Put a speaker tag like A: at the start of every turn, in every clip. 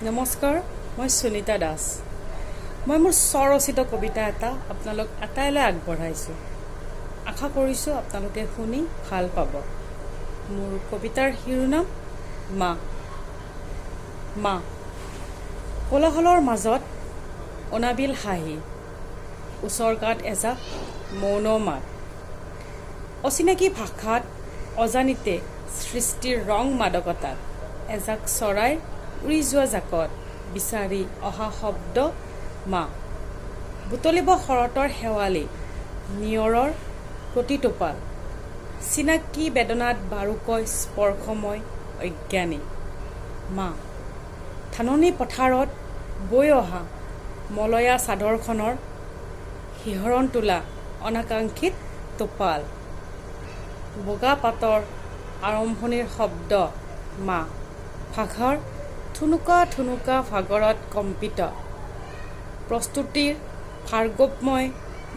A: নমস্কাৰ, মই সুনিতা দাস। মই মোৰ স্বৰচিত কবিতা এটা আপোনালোক এটাইলৈ আগবঢ়াইছোঁ। আশা কৰিছোঁ আপোনালোকে শুনি ভাল পাব। মোৰ কবিতাৰ শিৰোনাম মা। মা। কোলাহলৰ মাজত অনাবিল হাঁহি, উচৰ্গাত এজাক মৌন মাত, অচিনাকি ভাষাত অজানিতে সৃষ্টিৰ ৰং মাদকতাত এজাক চৰাই উৰি যোৱা জাকত বিচাৰি অহা শব্দ মা। বুটলিব শৰতৰ শেৱালি, নিয়ৰৰ প্ৰতিটোপাল, চিনাকি বেদনাত বাৰুকৈ স্পৰ্শময় অজ্ঞানী মা। ধাননি পথাৰত বৈ অহা মলয়া চাদৰখনৰ শিহৰণ তোলা অনাকাংক্ষিত টোপাল, বগা পাতৰ আৰম্ভণিৰ শব্দ মা। ভাষাৰ ঠুনুকা ঠুনুকা ভাগৰত কম্পিত, প্ৰস্তুতিৰ ভাৰ্গৱময়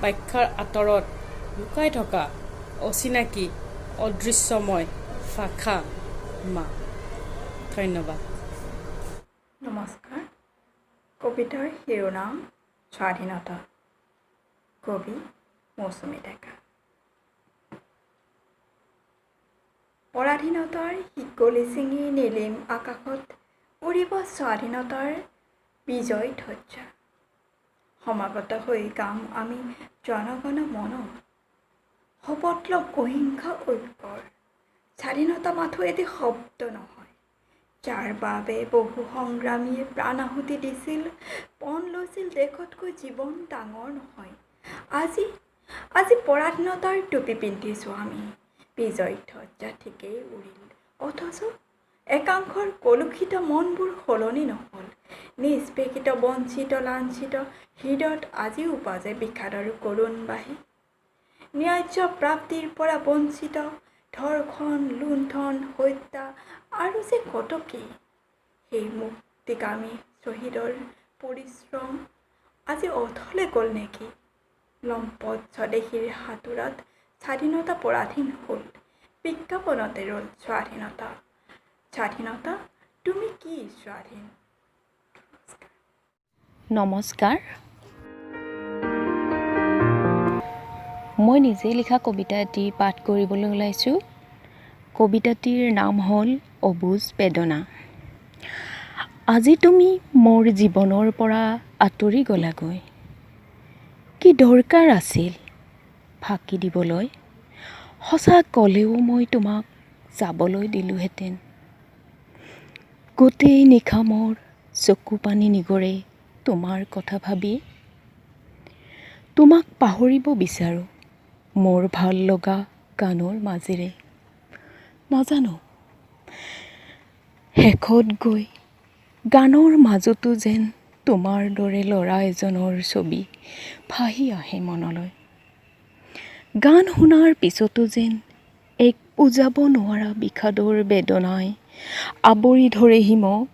A: ব্যাখ্যাৰ আঁতৰত লুকাই থকা অচিনাকি অদৃশ্যময় ভাষা মা। ধন্যবাদ।
B: নমস্কাৰ। কবিতাৰ শিৰোনাম স্বাধীনতা। কবি মৌচুমী ডেকা। পৰাধীনতাৰ শিকলি ছিঙি নীলিম আকাশত উৰিব স্বাধীনতাৰ বিজয় ধ্বজা। সমাগত হৈ গাম আমি জনগণ মন, শপত লম অহিংসা ঐক্যৰ। স্বাধীনতা মাথো এটি শব্দ নহয়, যাৰ বাবে বহু সংগ্ৰামীয়ে প্ৰাণ আহুতি দিছিল, পণ লৈছিল দেশতকৈ জীৱন ডাঙৰ নহয়। আজি পৰাধীনতাৰ টুপি পিন্ধিছোঁ আমি, বিজয় ধ্বজা ঠিকেই উৰিল, অথচ একাংশৰ কলুষিত মনবোৰ সলনি নহ'ল। নিষ্পেষিত বঞ্চিত লাঞ্ছিত হৃদয়ত আজিও বাজে বিষাদৰ কৰুণ বাঁহী। ন্যায্য প্ৰাপ্তিৰ পৰা বঞ্চিত, ধৰ্ষণ লুণ্ঠন হত্যা আৰু যে কত কি। সেই মুক্তিকামী শ্বহীদৰ পৰিশ্ৰম আজি অথলে গ'ল নেকি। লম্পট স্বদেশীৰ হাতোৰাত স্বাধীনতা পৰাধীন হ'ল, বিজ্ঞাপনতে ৰ'ল স্বাধীনতা। স্বাধীনতা তুমি কি স্বাধীন।
C: নমস্কাৰ। মই নিজেই লিখা কবিতা এটি পাঠ কৰিবলৈ ওলাইছোঁ। কবিতাটিৰ নাম হ'ল অবুজ বেদনা। আজি তুমি মোৰ জীৱনৰ পৰা আঁতৰি গলাগৈ, কি দৰকাৰ আছিল ফাঁকি দিবলৈ। সঁচা ক'লেও মই তোমাক যাবলৈ দিলোঁহেঁতেন। গোটেই নিশা মোৰ চকু পানী নিগৰে তোমাৰ কথা ভাবি। তোমাক পাহৰিব বিচাৰোঁ মোৰ ভাল লগা গানৰ মাজেৰে। নাজানো শেষত গৈ গানৰ মাজতো যেন তোমাৰ দৰে ল'ৰা এজনৰ ছবি ভাহি আহে মনলৈ। গান শুনাৰ পিছতো যেন এক বুজাব নোৱাৰা বিষাদৰ বেদনাই আৱৰি ধৰেহি মোক।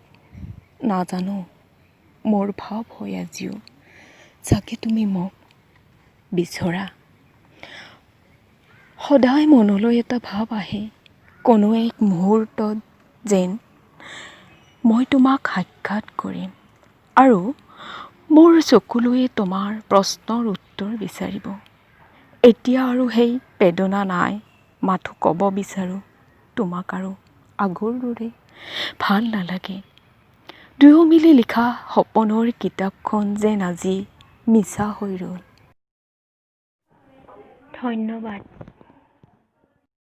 C: নাজানো মোৰ ভাৱ হয় আজিও চাগে তুমি মোক বিচৰা। সদায় মনলৈ এটা ভাৱ আহে কোনো এক মুহূৰ্তত যেন মই তোমাক সাক্ষাৎ কৰিম আৰু মোৰ চকুলৈয়ে তোমাৰ প্ৰশ্নৰ উত্তৰ বিচাৰিব। এতিয়া আৰু সেই বেদনা নাই, মাথো ক'ব বিচাৰোঁ তোমাক আৰু আগৰ দৰে ভাল নালাগে। দুয়ো মিলি লিখা সপোনৰ কিতাপখন যেন আজি মিছা হৈ ৰ'ল। ধন্যবাদ।